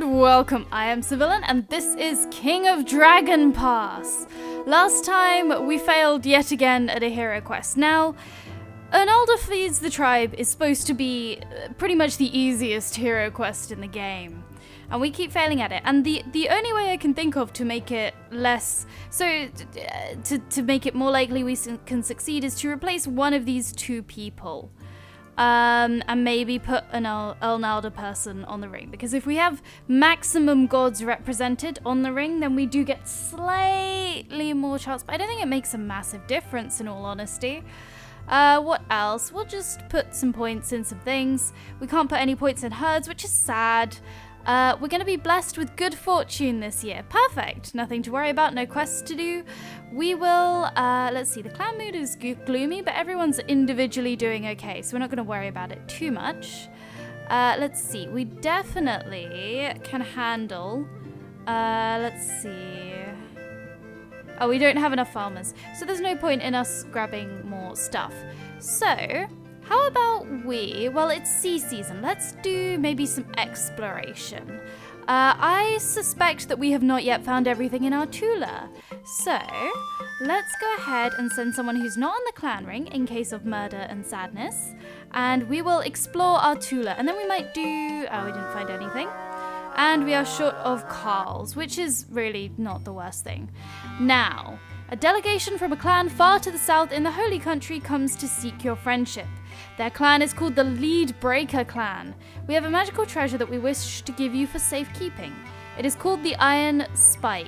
And welcome, I am Civillclan and this is King of Dragon Pass. Last time we failed yet again at a hero quest. Now, Arnaldo Feeds the Tribe is supposed to be pretty much the easiest hero quest in the game. And we keep failing at it. And the only way I can think of to make it less, to make it more likely we can succeed is to replace one of these two people. And maybe put an Arnaldo person on the ring. Because if we have maximum gods represented on the ring, then we do get slightly more chance. But I don't think it makes a massive difference in all honesty. What else? We'll just put some points in some things. We can't put any points in herds, which is sad. We're going to be blessed with good fortune this year. Perfect. Nothing to worry about. No quests to do. We will, let's see. The clan mood is gloomy, but everyone's individually doing okay. So we're not going to worry about it too much. Let's see. We definitely can handle, let's see. Oh, we don't have enough farmers. So there's no point in us grabbing more stuff. So how about well, it's sea season. Let's do maybe some exploration. I suspect that we have not yet found everything in our Tula. So let's go ahead and send someone who's not on the clan ring in case of murder and sadness. And we will explore our Tula. And then we might do, oh, we didn't find anything. And we are short of Carls, which is really not the worst thing. Now, a delegation from a clan far to the south in the Holy Country comes to seek your friendship. Their clan is called the Lead Breaker Clan. We have a magical treasure that we wish to give you for safekeeping. It is called the Iron Spike.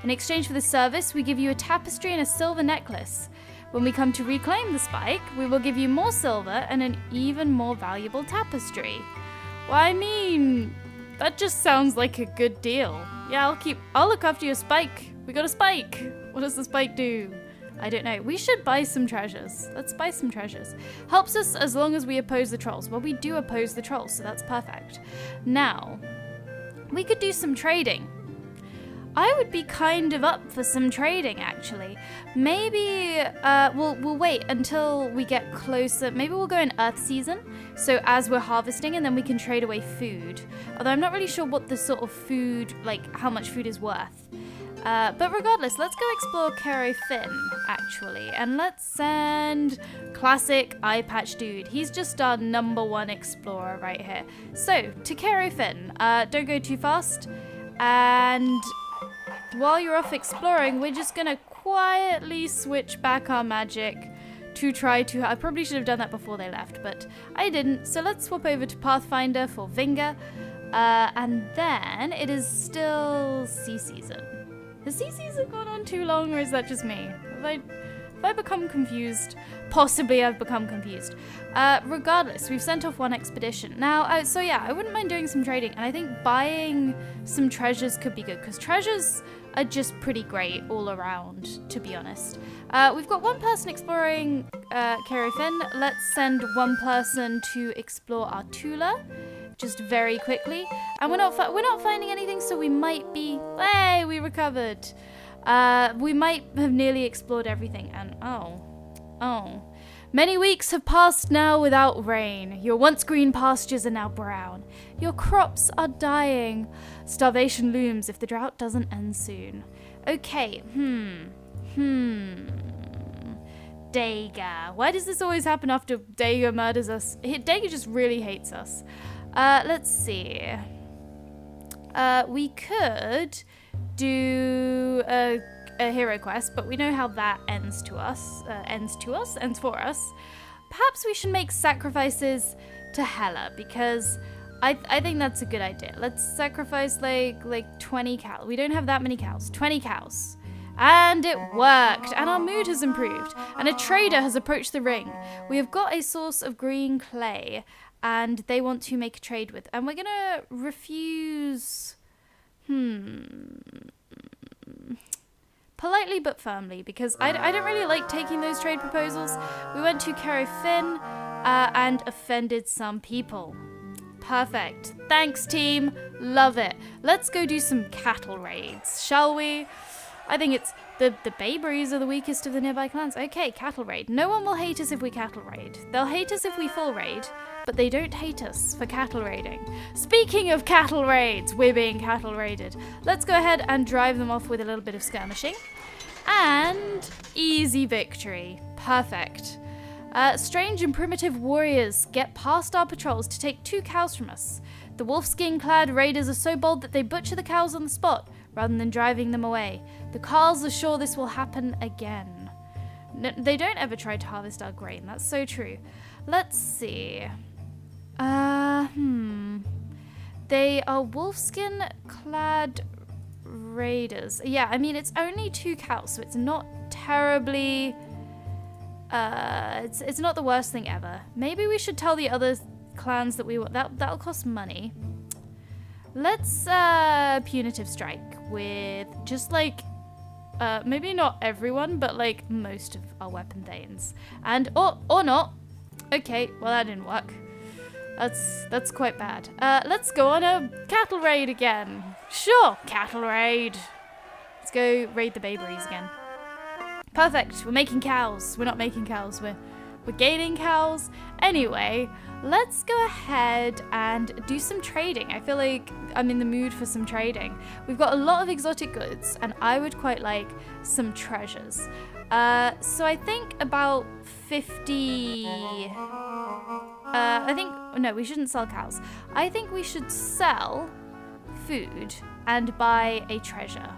In exchange for this service, we give you a tapestry and a silver necklace. When we come to reclaim the spike, we will give you more silver and an even more valuable tapestry. Well, I mean, that just sounds like a good deal. Yeah, I'll look after your spike. We got a spike. What does the spike do? I don't know. We should buy some treasures. Let's buy some treasures. Helps us as long as we oppose the trolls. Well, we do oppose the trolls, so that's perfect. Now, we could do some trading. I would be kind of up for some trading, actually. Maybe we'll wait until we get closer. Maybe we'll go in Earth season, so as we're harvesting, and then we can trade away food. Although I'm not really sure what the sort of food, like how much food is worth. But regardless, let's go explore Caro Finn, actually. And let's send classic eye patch dude. He's just our #1 explorer right here. So, to Caro Finn, don't go too fast. And while you're off exploring, we're just going to quietly switch back our magic to try to... I probably should have done that before they left, but I didn't. So let's swap over to Pathfinder for Vinga. And then it is still sea season. Has sea season gone on too long, or is that just me? Have I become confused? Possibly I've become confused. Regardless, we've sent off one expedition. Now, so yeah, I wouldn't mind doing some trading, and I think buying some treasures could be good, because treasures are just pretty great all around, to be honest. We've got one person exploring Caro Finn. Let's send one person to explore our Tula. Just very quickly, and we're not finding anything, so we might be. Hey, we recovered. We might have nearly explored everything, and oh, many weeks have passed now without rain. Your once green pastures are now brown. Your crops are dying. Starvation looms if the drought doesn't end soon. Okay, Daga. Why does this always happen after Daga murders us? Daga just really hates us. Let's see. We could do a hero quest, but we know how that ends for us. Perhaps we should make sacrifices to Hela, because I think that's a good idea. Let's sacrifice like 20 cows. We don't have that many cows. 20 cows. And it worked, and our mood has improved, and a trader has approached the ring. We have got a source of green clay, and they want to make a trade with, and we're gonna refuse, politely but firmly, because I don't really like taking those trade proposals. We went to Caro Finn, and offended some people. Perfect. Thanks, team. Love it. Let's go do some cattle raids, shall we? I think it's the Bayberries are the weakest of the nearby clans. Okay, cattle raid. No one will hate us if we cattle raid. They'll hate us if we full raid. but they don't hate us for cattle raiding. Speaking of cattle raids, we're being cattle raided. Let's go ahead and drive them off with a little bit of skirmishing. And easy victory. Perfect. Strange and primitive warriors get past our patrols to take 2 cows from us. The wolfskin-clad raiders are so bold that they butcher the cows on the spot, rather than driving them away. The Carls are sure this will happen again. They don't ever try to harvest our grain. That's so true. Let's see. They are wolfskin-clad raiders. Yeah, I mean, it's only 2 cows, so it's not terribly... it's not the worst thing ever. Maybe we should tell the other clans that we want. That'll cost money. Let's punitive strike with just like maybe not everyone, but like most of our weapon thanes. And or not. Okay, well that didn't work. That's quite bad. Let's go on a cattle raid again. Sure, cattle raid. Let's go raid the Bayberries again. Perfect. We're making cows. We're not making cows. We're gaining cows. Anyway, let's go ahead and do some trading. I feel like I'm in the mood for some trading. We've got a lot of exotic goods, and I would quite like some treasures. So I think about 50... No, we shouldn't sell cows. I think we should sell food and buy a treasure.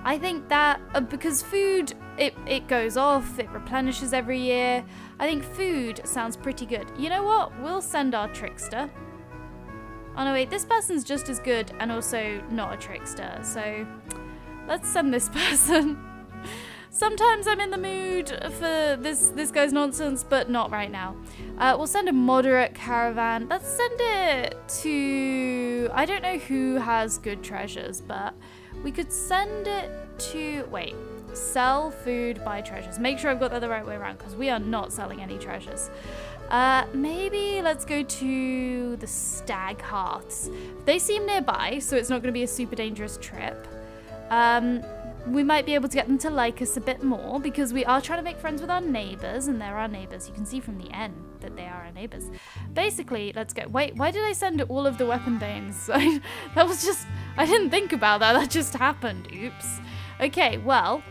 I think that, because food, it goes off, it replenishes every year. I think food sounds pretty good. You know what? We'll send our trickster. Oh no, wait, this person's just as good and also not a trickster, so let's send this person. Sometimes I'm in the mood for this guy's nonsense, but not right now. We'll send a moderate caravan. Let's send it to... I don't know who has good treasures, but we could send it to... Wait. Sell food, buy treasures. Make sure I've got that the right way around, because we are not selling any treasures. Maybe let's go to the Stag Hearts. They seem nearby, so it's not going to be a super dangerous trip. We might be able to get them to like us a bit more, because we are trying to make friends with our neighbours, and they're our neighbours. You can see from the end that they are our neighbours. Basically, let's go. Wait, why did I send all of the weapon thanes? That was just... I didn't think about that. That just happened. Oops. Okay, well...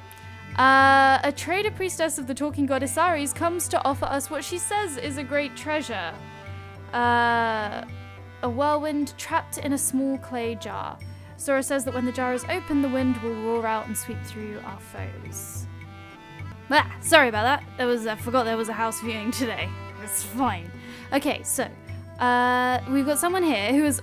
a trader priestess of the talking goddess Ares comes to offer us what she says is a great treasure. A whirlwind trapped in a small clay jar. Sora says that when the jar is open, the wind will roar out and sweep through our foes. Ah, sorry about that. I forgot there was a house viewing today. It's fine. Okay, so we've got someone here who's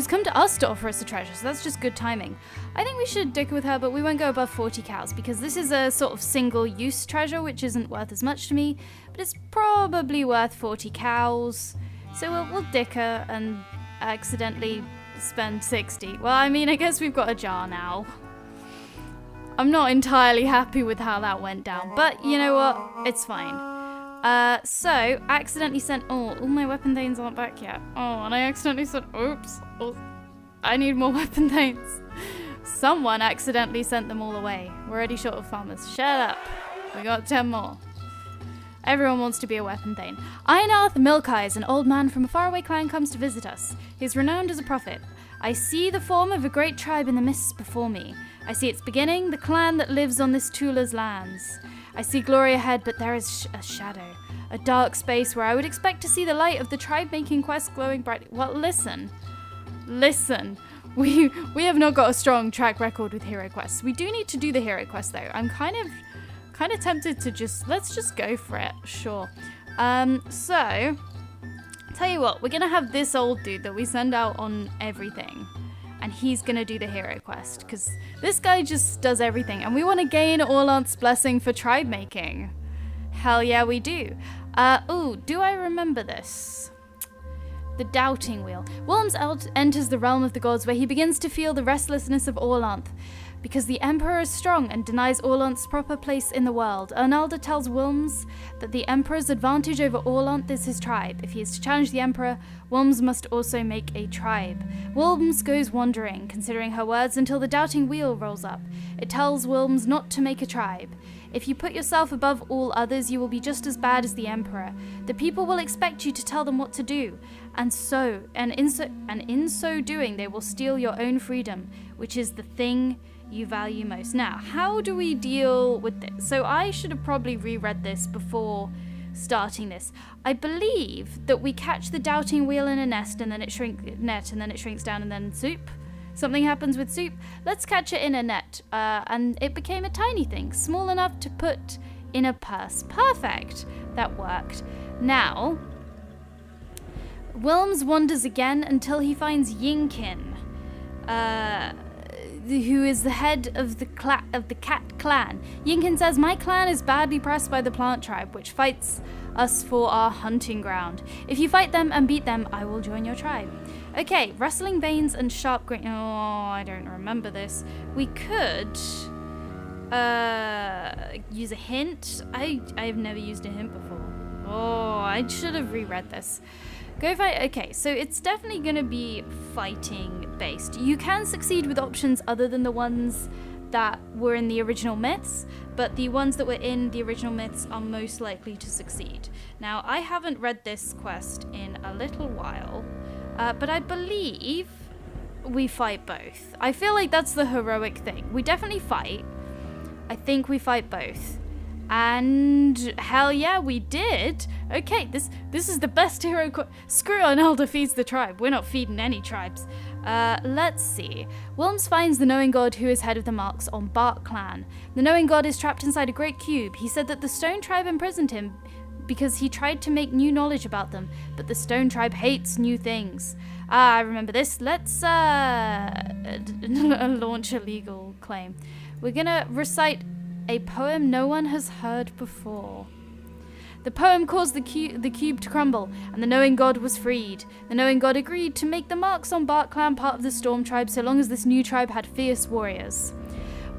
come to us to offer us a treasure, so that's just good timing. I think we should dicker with her, but we won't go above 40 cows, because this is a sort of single-use treasure, which isn't worth as much to me, but it's probably worth 40 cows. So we'll dicker and accidentally spend 60. Well, I mean, I guess we've got a jar now. I'm not entirely happy with how that went down, but you know what? It's fine. So, I accidentally sent... Oh, all my weapon thanes aren't back yet. Oh, and I accidentally sent... Oops. Oh, I need more weapon thanes. Someone accidentally sent them all away. We're already short of farmers. Shut up. We got 10 more. Everyone wants to be a weapon thane. Einarth Milkeyes, an old man from a faraway clan, comes to visit us. He is renowned as a prophet. I see the form of a great tribe in the mists before me. I see its beginning, the clan that lives on this Tula's lands. I see glory ahead, but there is a shadow. A dark space where I would expect to see the light of the tribe-making quest glowing brightly. Well, listen. Listen. We have not got a strong track record with hero quests. We do need to do the hero quest, though. I'm kind of tempted to let's just go for it. Sure. So, tell you what, we're going to have this old dude that we send out on everything. And he's going to do the hero quest, because this guy just does everything. And we want to gain Orlant's blessing for tribe making. Hell yeah, we do. Ooh, do I remember this? The Doubting Wheel. Worms enters the realm of the gods, where he begins to feel the restlessness of Orlanth. Because the Emperor is strong and denies Orlanth's proper place in the world, Ernalda tells Worms that the Emperor's advantage over Orlanth is his tribe. If he is to challenge the Emperor, Worms must also make a tribe. Worms goes wandering, considering her words, until the Doubting Wheel rolls up. It tells Worms not to make a tribe. If you put yourself above all others, you will be just as bad as the Emperor. The people will expect you to tell them what to do, and in so doing, they will steal your own freedom, which is the thing you value most. Now, how do we deal with this? So I should have probably reread this before starting this. I believe that we catch the doubting wheel in a nest and then it shrinks down and then soup. Something happens with soup. Let's catch it in a net. And it became a tiny thing, small enough to put in a purse. Perfect. That worked. Now, Wilms wanders again until he finds Yinkin, who is the head of the cat clan. Yinkin says, "My clan is badly pressed by the plant tribe, which fights us for our hunting ground. If you fight them and beat them, I will join your tribe." Okay, rustling veins and sharp grain. Oh, I don't remember this. We could use a hint. I've never used a hint before. Oh, I should have reread this. Go fight. Okay, so it's definitely going to be fighting based. You can succeed with options other than the ones that were in the original myths, but the ones that were in the original myths are most likely to succeed. Now, I haven't read this quest in a little while, but I believe we fight both. I feel like that's the heroic thing. We definitely fight. I think we fight both. And hell yeah, we did. Okay, this is the best hero. Screw on, Elder feeds the tribe. We're not feeding any tribes. Let's see. Wilms finds the knowing god who is head of the marks on Bark clan. The knowing god is trapped inside a great cube. He said that the stone tribe imprisoned him because he tried to make new knowledge about them, but the stone tribe hates new things. I remember this. Let's launch a legal claim. We're gonna recite a poem no one has heard before. The poem caused the cube to crumble, and the knowing god was freed. The knowing god agreed to make the marks on Bark clan part of the storm tribe so long as this new tribe had fierce warriors.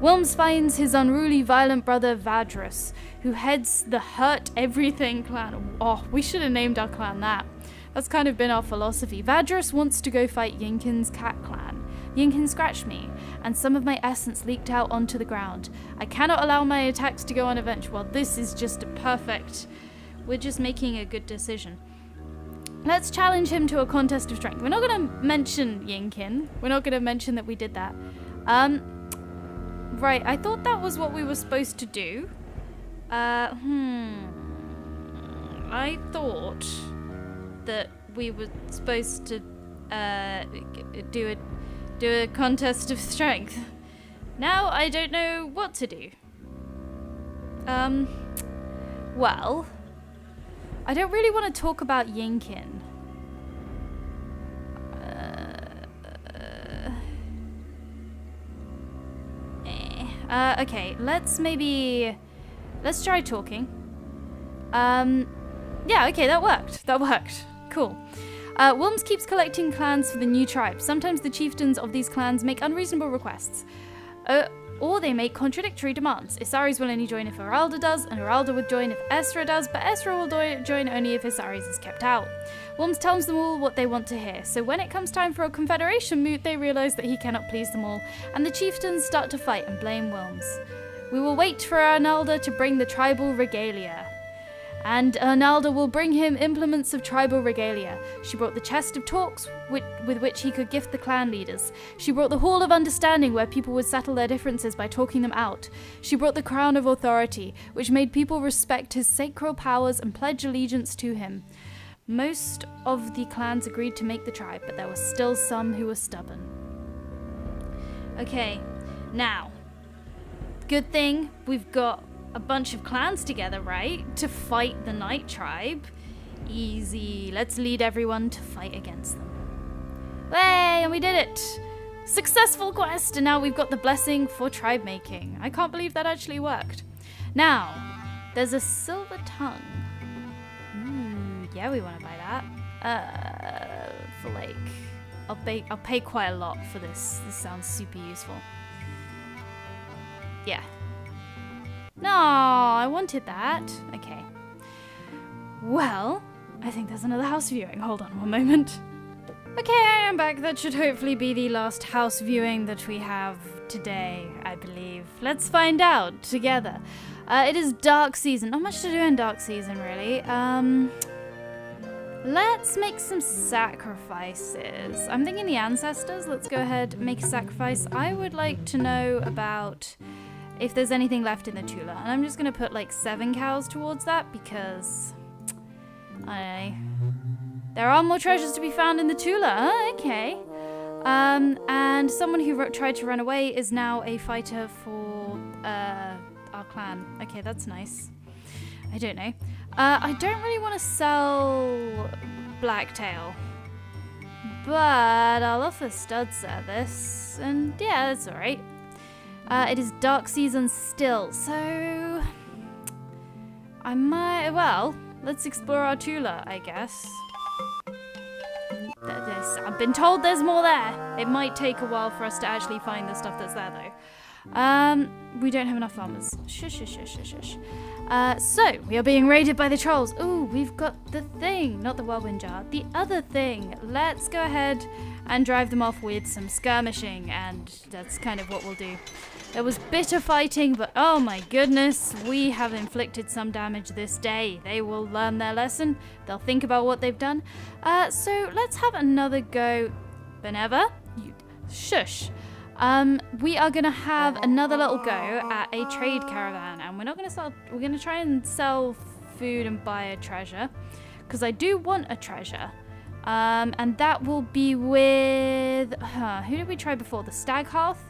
Wilms finds his unruly, violent brother Vadrus, who heads the Hurt Everything clan. Oh, we should have named our clan that. That's kind of been our philosophy. Vadrus wants to go fight Yinkin's cat clan. Yinkin scratched me, and some of my essence leaked out onto the ground. I cannot allow my attacks to go unavenged. Well, this is just a perfect... We're just making a good decision. Let's challenge him to a contest of strength. We're not going to mention Yinkin. We're not going to mention that we did that. Right, I thought that was what we were supposed to do. I thought that we were supposed to do a contest of strength. Now I don't know what to do. Well, I don't really want to talk about Yinkin. Okay, let's try talking. Yeah, okay, that worked. Cool. Wilms keeps collecting clans for the new tribe. Sometimes the chieftains of these clans make unreasonable requests. Or they make contradictory demands. Isaris will only join if Heralda does, and Heralda would join if Esra does, but Esra will join only if Isaris is kept out. Wilms tells them all what they want to hear, so when it comes time for a confederation moot, they realize that he cannot please them all, and the chieftains start to fight and blame Wilms. We will wait for Arnalda to bring the tribal regalia. And Arnalda will bring him implements of tribal regalia. She brought the chest of talks with which he could gift the clan leaders. She brought the hall of understanding where people would settle their differences by talking them out. She brought the crown of authority, which made people respect his sacred powers and pledge allegiance to him. Most of the clans agreed to make the tribe, but there were still some who were stubborn. Okay, now, good thing we've got a bunch of clans together, right? To fight the Night Tribe. Easy. Let's lead everyone to fight against them. Hey, and we did it! Successful quest! And now we've got the blessing for tribe making. I can't believe that actually worked. Now, there's a silver tongue. Yeah, we want to buy that. For like... I'll pay quite a lot for this. This sounds super useful. Yeah. No, I wanted that. Okay. Well, I think there's another house viewing. Hold on one moment. Okay, I am back. That should hopefully be the last house viewing that we have today, I believe. Let's find out together. It is dark season. Not much to do in dark season, really. Let's make some sacrifices. I'm thinking the ancestors. Let's go ahead and make a sacrifice. I would like to know about if there's anything left in the Tula. And I'm just going to put like 7 cows towards that because, I don't know. There are more treasures to be found in the Tula. Oh, okay. And someone who tried to run away is now a fighter for our clan. Okay, that's nice. I don't know. I don't really want to sell Blacktail, but I'll offer stud service, and yeah, that's alright. It is dark season still, so I might, well, let's explore our Tula, I guess. I've been told there's more there. It might take a while for us to actually find the stuff that's there, though. We don't have enough farmers. Shush, shush, shush, shush, shush. So, we are being raided by the trolls. Ooh, we've got the thing. Not the whirlwind jar. The other thing. Let's go ahead and drive them off with some skirmishing, and that's kind of what we'll do. There was bitter fighting, but oh my goodness, we have inflicted some damage this day. They will learn their lesson. They'll think about what they've done. So, let's have another go. Beneva? You shush. We are going to have another little go at a trade caravan, and we're going to try and sell food and buy a treasure, because I do want a treasure. And that will be with, who did we try before? The Stag Hearth?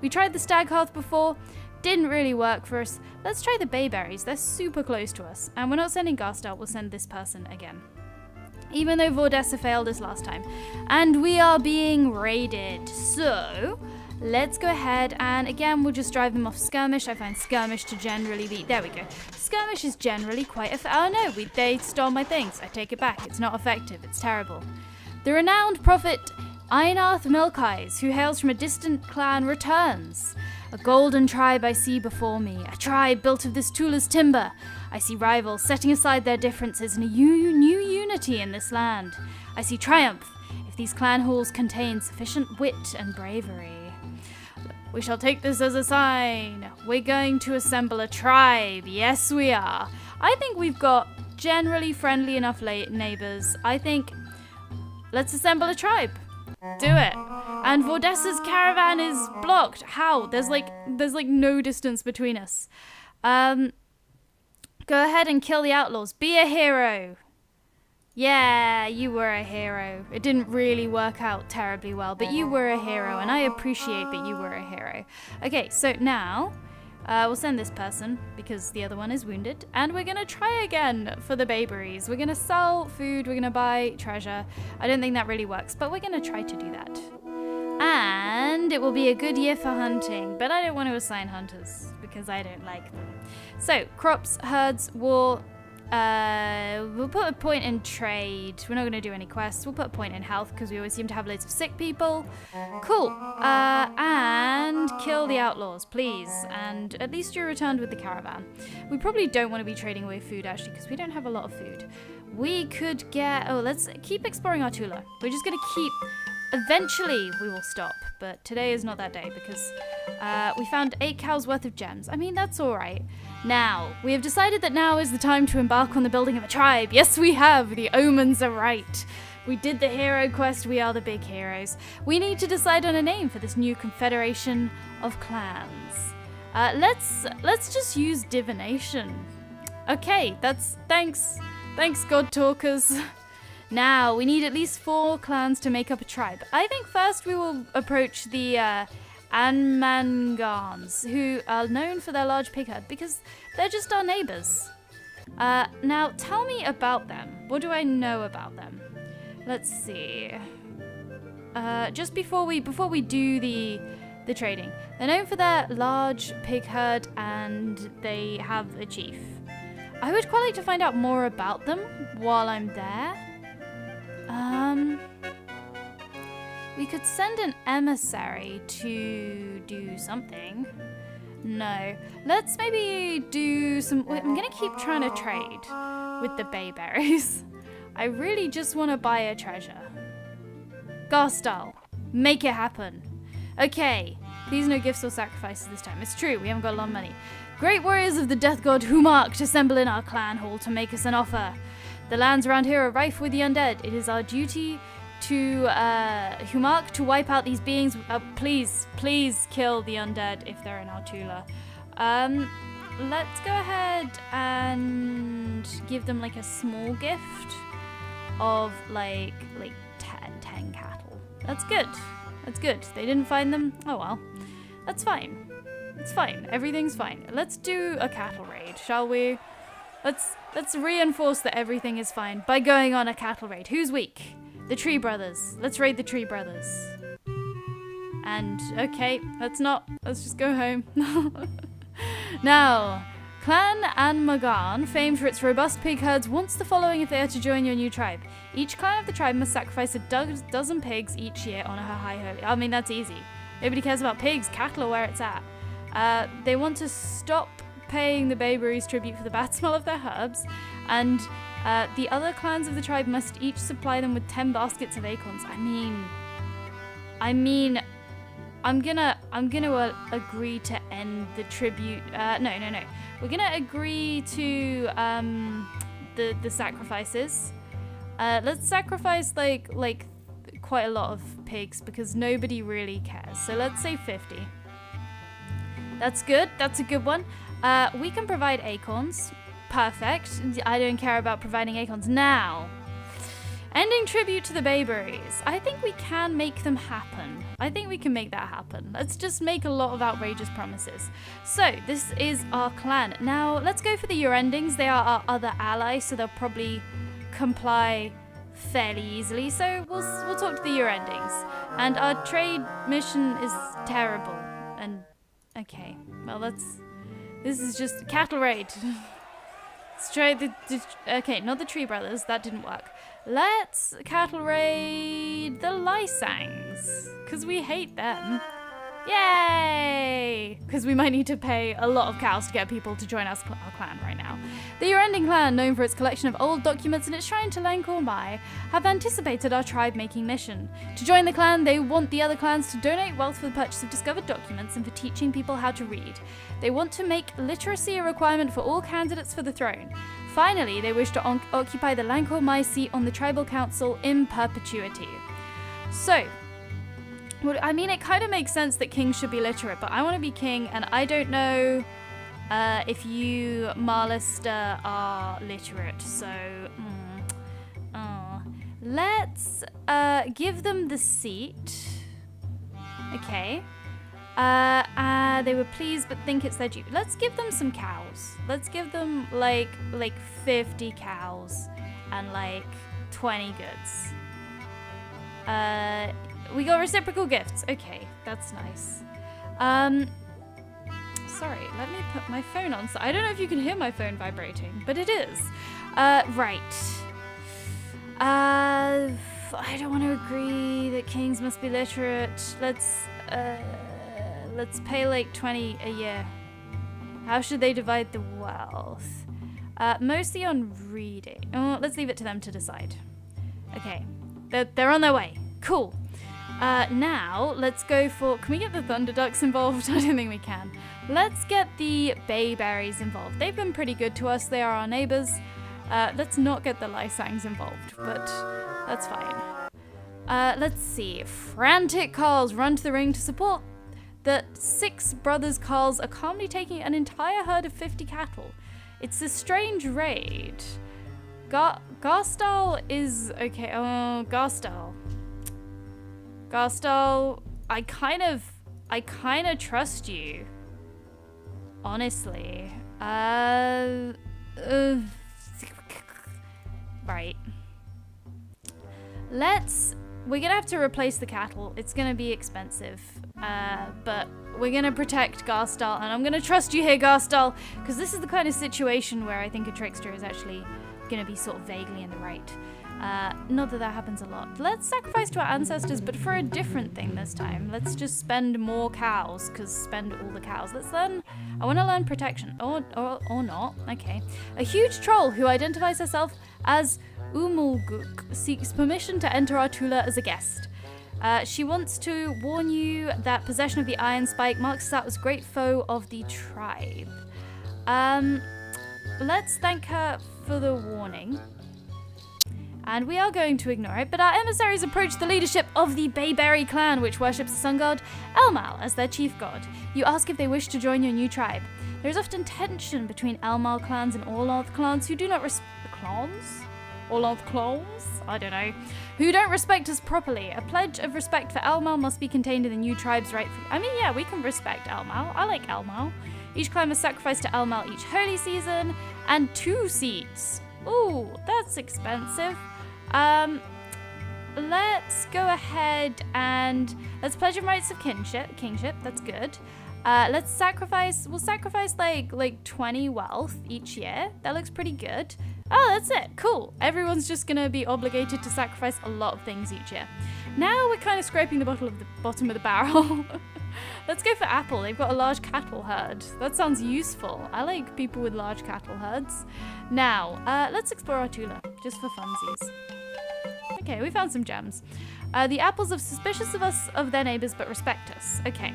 We tried the Stag Hearth before, didn't really work for us. Let's try the Bayberries, they're super close to us, and we're not sending Garstar, we'll send this person again. Even though Vordessa failed us last time. And we are being raided, so let's go ahead and again we'll just drive them off skirmish. I find skirmish to generally be, there we go. Skirmish is generally quite oh no, they stole my things. I take it back, it's not effective, it's terrible. The renowned prophet Einarth Milkeyes, who hails from a distant clan, returns. A golden tribe I see before me, a tribe built of this Tula's timber. I see rivals setting aside their differences in a new unity in this land. I see triumph if these clan halls contain sufficient wit and bravery. We shall take this as a sign. We're going to assemble a tribe. Yes, we are. I think we've got generally friendly enough neighbors. I think let's assemble a tribe. Do it. And Vordessa's caravan is blocked. How? There's like no distance between us. Go ahead and kill the outlaws. Be a hero. Yeah, you were a hero. It didn't really work out terribly well, but you were a hero, and I appreciate that you were a hero. Okay, so now we'll send this person because the other one is wounded, and we're gonna try again for the Bayberries. We're gonna sell food, we're gonna buy treasure. I don't think that really works, but we're gonna try to do that. And it will be a good year for hunting, but I don't want to assign hunters because I don't like them. So, crops, herds, war. We'll put a point in trade. We're not going to do any quests. We'll put a point in health because we always seem to have loads of sick people. Cool. And kill the outlaws, please. And at least you returned with the caravan. We probably don't want to be trading away food, actually, because we don't have a lot of food. We could get... Oh, let's keep exploring our Tula. We're just going to keep... Eventually, we will stop. But today is not that day because we found 8 cows worth of gems. I mean, that's all right. Now, we have decided that now is the time to embark on the building of a tribe. Yes, we have. The omens are right. We did the hero quest. We are the big heroes. We need to decide on a name for this new confederation of clans. Let's just use divination. Okay, thanks, God talkers. Now, we need at least 4 clans to make up a tribe. I think first we will approach the Anmangans, who are known for their large pig herd because they're just our neighbors. Now, tell me about them. What do I know about them? Let's see. Just before we do the trading, they're known for their large pig herd and they have a chief. I would quite like to find out more about them while I'm there. We could send an emissary to do something. No. Let's maybe do some... I'm going to keep trying to trade with the Bayberries. I really just want to buy a treasure. Garstal, make it happen. Okay. Please no gifts or sacrifices this time. It's true, we haven't got a lot of money. Great warriors of the death god Humark assemble in our clan hall to make us an offer. The lands around here are rife with the undead. It is our duty to Humark to wipe out these beings. Please kill the undead if they're in our Tula. Let's go ahead and give them like a small gift of like 10 cattle. That's good. That's good. They didn't find them. Oh well. That's fine. It's fine. Everything's fine. Let's do a cattle raid, shall we? Let's reinforce that everything is fine by going on a cattle raid. Who's weak? The Tree Brothers. Let's raid the Tree Brothers. And okay, let's just go home. Now, Clan An Magan, famed for its robust pig herds, wants the following if they are to join your new tribe. Each clan of the tribe must sacrifice a dozen pigs each year on her high holy. I mean, that's easy. Nobody cares about pigs. Cattle are where it's at. They want to stop paying the Bayberries tribute for the bad smell of their herbs, and the other clans of the tribe must each supply them with 10 baskets of acorns. I mean, I'm gonna agree to end the tribute. No. We're gonna agree to the sacrifices. Let's sacrifice like quite a lot of pigs because nobody really cares. So let's say 50. That's good. That's a good one. We can provide acorns. Perfect. I don't care about providing acorns now. Ending tribute to the Bayberries. I think we can make them happen. I think we can make that happen. Let's just make a lot of outrageous promises. So, this is our clan. Now, let's go for the year endings. They are our other allies, so they'll probably comply fairly easily. So, we'll talk to the year endings. And our trade mission is terrible. And, okay. Well, this is just cattle raid. Let's try okay, not the Tree Brothers. That didn't work. Let's cattle raid the Lysangs, because we hate them. Yay! Because we might need to pay a lot of cows to get people to join our clan right now. The Urending clan, known for its collection of old documents and its shrine to Lancor Mai, have anticipated our tribe-making mission. To join the clan, they want the other clans to donate wealth for the purchase of discovered documents and for teaching people how to read. They want to make literacy a requirement for all candidates for the throne. Finally, they wish to occupy the Lancor Mai seat on the tribal council in perpetuity. So, well, I mean, it kind of makes sense that kings should be literate, but I want to be king, and I don't know if you, Marlister, are literate, so let's give them the seat. Okay. They were pleased but think it's their due. Let's give them some cows. Let's give them like 50 cows and like 20 goods. We got reciprocal gifts. Okay, that's nice. Sorry, let me put my phone on. So I don't know if you can hear my phone vibrating, but it is. Right. I don't want to agree that kings must be literate. Let's pay like 20 a year. How should they divide the wealth? Mostly on reading. Oh, let's leave it to them to decide. Okay, they're on their way. Cool. Now, let's go for... Can we get the Thunder Ducks involved? I don't think we can. Let's get the Bayberries involved. They've been pretty good to us. They are our neighbours. Let's not get the Lysangs involved, but that's fine. Let's see. Frantic Carls run to the ring to support the 6 brothers Carls are calmly taking an entire herd of 50 cattle. It's a strange raid. Garstal is... Okay, oh, Garstal. Garstal, I kind of trust you. Honestly. Right. We're gonna have to replace the cattle. It's gonna be expensive. But we're gonna protect Garstal, and I'm gonna trust you here, Garstal, because this is the kind of situation where I think a trickster is actually gonna be sort of vaguely in the right. Not that happens a lot. Let's sacrifice to our ancestors, but for a different thing this time. Let's just spend more cows, because spend all the cows. Let's learn... I want to learn protection. Or not. Okay. A huge troll who identifies herself as Umulguk seeks permission to enter our Tula as a guest. She wants to warn you that possession of the Iron Spike marks us out as great foe of the tribe. Let's thank her for the warning. And we are going to ignore it, but our emissaries approach the leadership of the Bayberry clan, which worships the sun god Elmal as their chief god. You ask if they wish to join your new tribe. There is often tension between Elmal clans and Orloth clans who do not Orloth clans? I don't know. Who don't respect us properly. A pledge of respect for Elmal must be contained in the new tribe's right. I mean, yeah, we can respect Elmal. I like Elmal. Each clan must sacrifice to Elmal each holy season, and 2 seeds. Ooh, that's expensive. Let's go ahead and let's pledge him rights of kingship. That's good. We'll sacrifice like 20 wealth each year. That looks pretty good. Oh, that's it. Cool. Everyone's just gonna be obligated to sacrifice a lot of things each year. Now we're kind of scraping the bottom of the barrel. Let's go for Apple. They've got a large cattle herd. That sounds useful. I like people with large cattle herds. Now, let's explore our Tula, just for funsies. Okay, we found some gems. The apples are suspicious of us, of their neighbors, but respect us. Okay.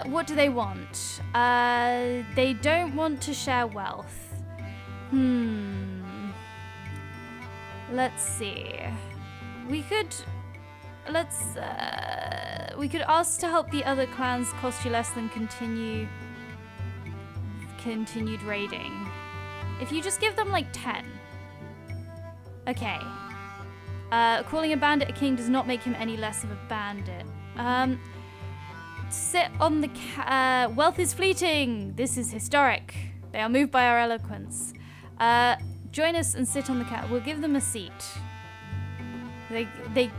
What do they want? They don't want to share wealth. Let's see. We could ask to help the other clans cost you less than continued raiding. If you just give them like 10. Okay. Calling a bandit a king does not make him any less of a bandit. Sit on the wealth is fleeting. This is historic. They are moved by our eloquence. Join us and sit on the cat. We'll give them a seat. They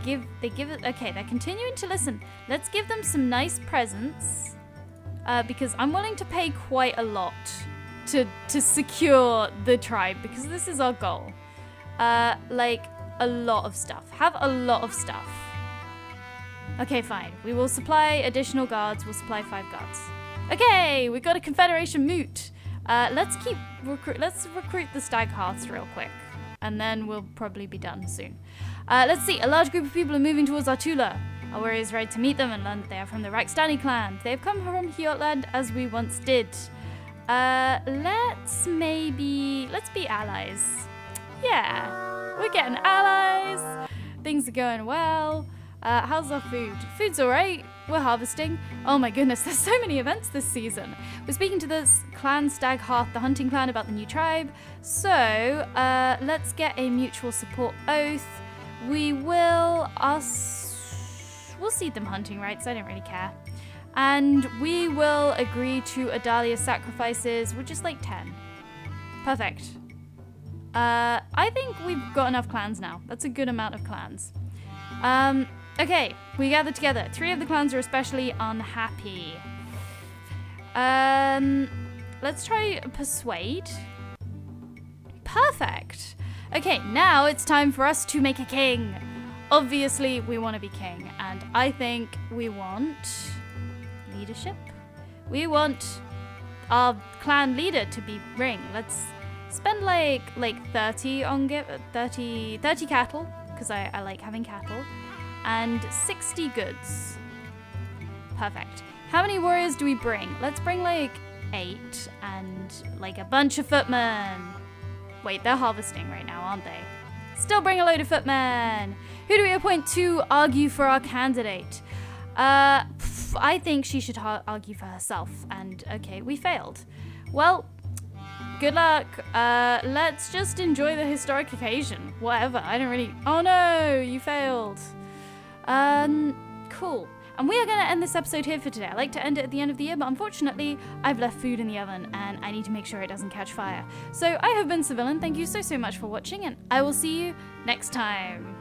give it. Okay, they're continuing to listen. Let's give them some nice presents, because I'm willing to pay quite a lot to secure the tribe, because this is our goal. Like a lot of stuff. Have a lot of stuff. Okay, fine. We will supply additional guards. We'll supply 5 guards. Okay, we got a Confederation moot. Let's recruit the Stag Hearths real quick, and then we'll probably be done soon. Let's see. A large group of people are moving towards Artula. Our warriors ready to meet them and learn that they are from the Raxtani clan. They have come from Hjortland as we once did. Let's be allies. Yeah, we're getting allies. Things are going well. How's our food? Food's alright. We're harvesting. Oh my goodness, there's so many events this season. We're speaking to this clan Stag Hearth, the hunting clan, about the new tribe. So, let's get a mutual support oath. We'll cede them hunting rights. I don't really care. And we will agree to Adalia's sacrifices. We're just like 10. Perfect. I think we've got enough clans now. That's a good amount of clans. Okay, we gather together. 3 of the clans are especially unhappy. Let's try persuade. Perfect. Okay, now it's time for us to make a king. Obviously, we want to be king, and I think we want leadership. We want our clan leader to be Ring. Let's spend like 30 on 30 cattle, because I like having cattle, and 60 goods. Perfect. How many warriors do we bring? Let's bring like 8 and like a bunch of footmen. Wait, they're harvesting right now, aren't they? Still bring a load of footmen. Who do we appoint to argue for our candidate? I think she should argue for herself. And okay, we failed. Well, good luck. Let's just enjoy the historic occasion. Whatever. I don't really. Oh no, you failed. Cool. And we are going to end this episode here for today. I like to end it at the end of the year, but unfortunately, I've left food in the oven and I need to make sure it doesn't catch fire. So I have been Civillclan. Thank you so much for watching, and I will see you next time.